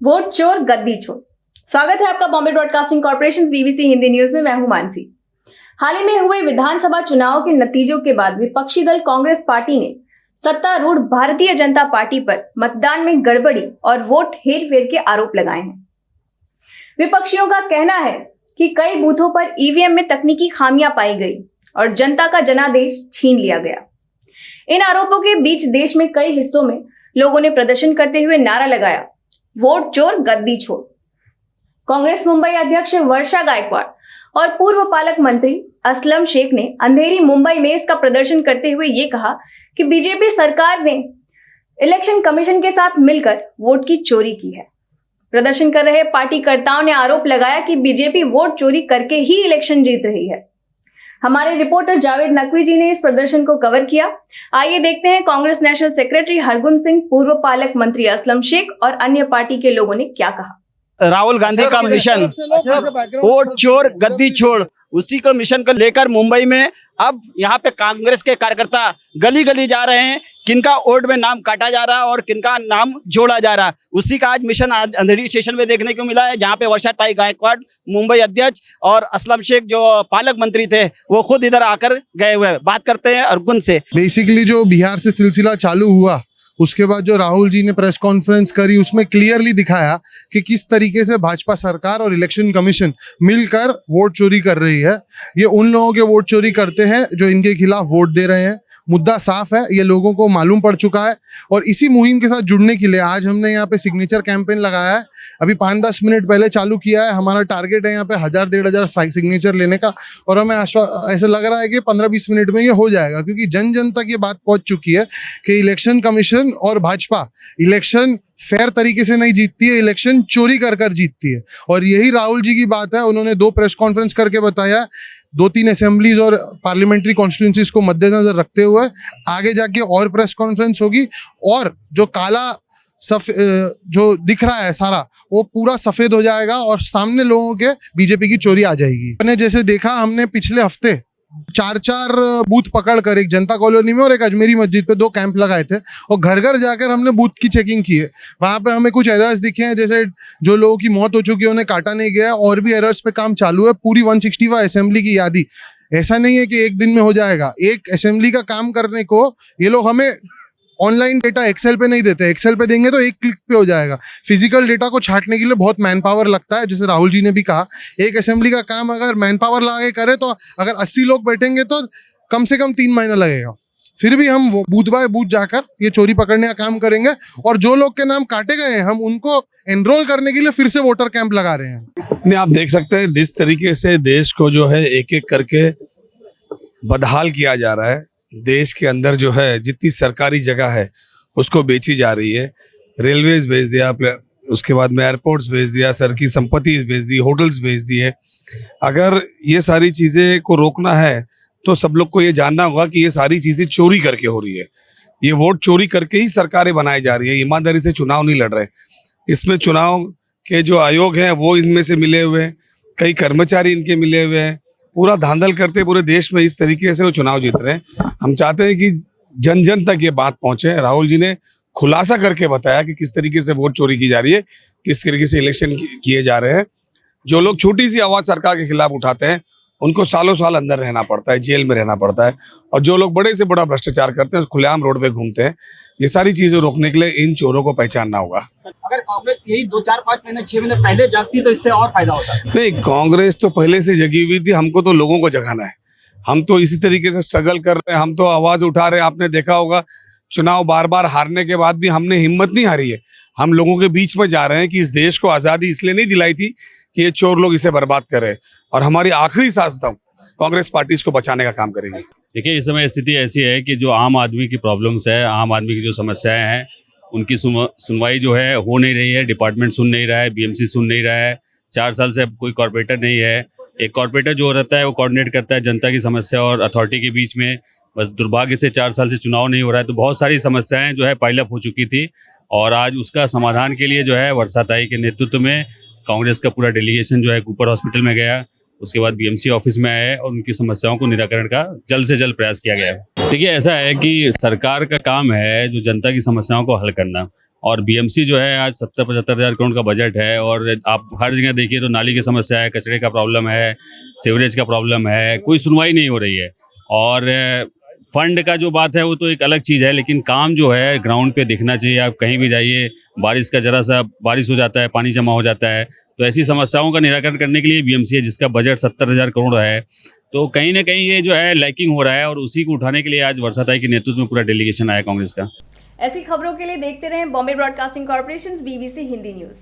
Vote चोर गद्दी चोर। स्वागत है आपका Bombay broadcasting corporation BBC Hindi news में। मैं हूं मानसी। हाल ही में हुए विधानसभा चुनाव के नतीजों के बाद विपक्षी दल कांग्रेस पार्टी ने सत्तारूढ़ भारतीय जनता पार्टी पर मतदान में गड़बड़ी और वोट हेरफेर के आरोप लगाए हैं। विपक्षियों का कहना है कि कई बूथों पर ईवीएम में तकनीकी खामियां पाई गई और जनता का जनादेश छीन लिया गया। इन आरोपों के बीच देश में कई हिस्सों में लोगों ने प्रदर्शन करते हुए नारा लगाया, वोट चोर गद्दी छोड़। कांग्रेस मुंबई अध्यक्ष वर्षा गायकवाड़ और पूर्व पालक मंत्री असलम शेख ने अंधेरी मुंबई में इसका प्रदर्शन करते हुए ये कहा कि बीजेपी सरकार ने इलेक्शन कमीशन के साथ मिलकर वोट की चोरी की है। प्रदर्शन कर रहे पार्टी कर्ताओं ने आरोप लगाया कि बीजेपी वोट चोरी करके ही इलेक्शन जीत रही है। हमारे रिपोर्टर जावेद नकवी जी ने इस प्रदर्शन को कवर किया। आइए देखते हैं कांग्रेस नेशनल सेक्रेटरी हरगुन सिंह, पूर्व पालक मंत्री असलम शेख और अन्य पार्टी के लोगों ने क्या कहा। राहुल गांधी का मिशन वोट चोर गद्दी छोड़, उसी को मिशन को लेकर मुंबई में अब यहाँ पे कांग्रेस के कार्यकर्ता गली गली जा रहे हैं। किनका वोट में नाम काटा जा रहा है और किनका नाम जोड़ा जा रहा है, उसी का आज मिशन आज अंधेरी स्टेशन में देखने को मिला है, जहाँ पे वर्षा ताई गायकवाड़ मुंबई अध्यक्ष और असलम शेख जो पालक मंत्री थे वो खुद इधर आकर गए हुए। बात करते हैं अर्गुन से। बेसिकली जो बिहार से सिलसिला चालू हुआ उसके बाद जो राहुल जी ने प्रेस कॉन्फ्रेंस करी उसमें क्लियरली दिखाया कि किस तरीके से भाजपा सरकार और इलेक्शन कमीशन मिलकर वोट चोरी कर रही है। ये उन लोगों के वोट चोरी करते हैं जो इनके खिलाफ वोट दे रहे हैं। मुद्दा साफ है, ये लोगों को मालूम पड़ चुका है और इसी मुहिम के साथ जुड़ने के लिए आज हमने यहाँ पे सिग्नेचर कैंपेन लगाया है। अभी 5-10 मिनट पहले चालू किया है। हमारा टारगेट है यहाँ पे 1000-1500 सिग्नेचर लेने का और हमें ऐसा लग रहा है कि 15-20 मिनट में ये हो जाएगा, क्योंकि जन जन तक ये बात पहुंच चुकी है कि इलेक्शन कमीशन और भाजपा इलेक्शन फेयर तरीके से नहीं जीतती है, इलेक्शन चोरी कर कर जीतती है। और यही राहुल जी की बात है। उन्होंने 2 प्रेस कॉन्फ्रेंस करके बताया, 2-3 असेंबलीज और पार्लियामेंट्री कॉन्स्टिट्यूंसीज को मद्देनजर रखते हुए आगे जाके और प्रेस कॉन्फ्रेंस होगी और जो काला जो दिख रहा है सारा वो पूरा सफेद हो जाएगा और सामने लोगों के बीजेपी की चोरी आ जाएगी। मैंने जैसे देखा, हमने पिछले हफ्ते 4 बूथ पकड़कर एक जनता कॉलोनी में और एक अजमेरी मस्जिद पे 2 कैंप लगाए थे और घर घर जाकर हमने बूथ की चेकिंग की है। वहाँ पे हमें कुछ एरर्स दिखे हैं, जैसे जो लोगों की मौत हो चुकी है उन्हें काटा नहीं गया, और भी एरर्स पे काम चालू है। पूरी 165 असेंबली की यादी, ऐसा नहीं है कि एक दिन में हो जाएगा। एक असेंबली का काम करने को ये लोग हमें ऑनलाइन डेटा एक्सेल पे नहीं देते, एक्सेल पे देंगे तो एक क्लिक पे हो जाएगा। फिजिकल डेटा को छांटने के लिए बहुत मैन पावर लगता है। जैसे राहुल जी ने भी कहा, एक असेंबली का काम अगर मैन पावर लगा के करे तो अगर 80 लोग बैठेंगे तो कम से कम 3 महीना लगेगा। फिर भी हम बूथ बाय बूथ जाकर ये चोरी पकड़ने का काम करेंगे और जो लोग के नाम काटे गए हैं हम उनको एनरोल करने के लिए फिर से वोटर कैंप लगा रहे हैं। आप देख सकते हैं जिस तरीके से देश को जो है एक एक करके बदहाल किया जा रहा है। देश के अंदर जो है जितनी सरकारी जगह है उसको बेची जा रही है। रेलवेज भेज दिया, उसके बाद में एयरपोर्ट्स भेज दिया, सर की संपत्ति भेज दी, होटल्स भेज दिए। अगर ये सारी चीज़ें को रोकना है तो सब लोग को ये जानना होगा कि ये सारी चीज़ें चोरी करके हो रही है। ये वोट चोरी करके ही सरकारें बनाई जा रही है। ईमानदारी से चुनाव नहीं लड़ रहे। इसमें चुनाव के जो आयोग हैं वो इनमें से मिले हुए हैं, कई कर्मचारी इनके मिले हुए हैं। पूरा धांधल करते पूरे देश में इस तरीके से वो चुनाव जीत रहे हैं। हम चाहते हैं कि जन जन तक ये बात पहुंचे। राहुल जी ने खुलासा करके बताया कि किस तरीके से वोट चोरी की जा रही है, किस तरीके से इलेक्शन किए जा रहे हैं। जो लोग छोटी सी आवाज़ सरकार के खिलाफ उठाते हैं उनको सालों साल अंदर रहना पड़ता है, जेल में रहना पड़ता है। और जो लोग बड़े से बड़ा भ्रष्टाचार करते हैं खुलेआम रोड पे घूमते हैं। ये सारी चीजें रोकने के लिए इन चोरों को पहचानना होगा। अगर कांग्रेस यही 2-4-5 महीने 6 महीने पहले जागती तो इससे और फायदा होता। नहीं, कांग्रेस तो पहले से जगी हुई थी। हमको तो लोगों को जगाना है। हम तो इसी तरीके से स्ट्रगल कर रहे हैं, हम तो आवाज उठा रहे हैं। आपने देखा होगा चुनाव बार बार हारने के बाद भी हमने हिम्मत नहीं हारी है। हम लोगों के बीच में जा रहे हैं कि इस देश को आज़ादी इसलिए नहीं दिलाई थी कि ये चोर लोग इसे बर्बाद करें, और हमारी आखिरी सांस तक कांग्रेस पार्टी इसको बचाने का काम करेगी। देखिए, इस समय स्थिति ऐसी है कि जो आम आदमी की प्रॉब्लम्स है, आम आदमी की जो समस्याएं हैं, उनकी सुनवाई जो है हो नहीं रही है। डिपार्टमेंट सुन नहीं रहा है, बीएमसी सुन नहीं रहा है। 4 साल से अब कोई कॉर्पोरेटर नहीं है। एक कॉर्पोरेटर जो रहता है वो कोऑर्डिनेट करता है जनता की समस्या और अथॉरिटी के बीच में। बस दुर्भाग्य से 4 साल से चुनाव नहीं हो रहा है, तो बहुत सारी समस्याएं जो है पाइल अप हो चुकी थी और आज उसका समाधान के लिए जो है वर्षा ताई के नेतृत्व में कांग्रेस का पूरा डेलीगेशन जो है कूपर हॉस्पिटल में गया। उसके बाद बीएमसी ऑफिस में आए और उनकी समस्याओं को निराकरण का जल्द से जल्द प्रयास किया गया है। देखिए, ऐसा है कि सरकार का काम है जो जनता की समस्याओं को हल करना। और बीएमसी जो है आज 70-75 हज़ार करोड़ का बजट है और आप हर जगह देखिए तो नाली की समस्या है, कचरे का प्रॉब्लम है, सीवरेज का प्रॉब्लम है, कोई सुनवाई नहीं हो रही है। और फंड का जो बात है वो तो एक अलग चीज़ है, लेकिन काम जो है ग्राउंड पे दिखना चाहिए। आप कहीं भी जाइए, बारिश का जरा सा बारिश हो जाता है, पानी जमा हो जाता है, तो ऐसी समस्याओं का निराकरण करने के लिए बीएमसी है जिसका बजट 70,000 करोड़ है। तो कहीं ना कहीं ये जो है लैकिंग हो रहा है और उसी को उठाने के लिए आज वर्षाताई के नेतृत्व में पूरा डेलीगेशन आया कांग्रेस का। ऐसी खबरों के लिए देखते रहें Bombay broadcasting corporation BBC Hindi news.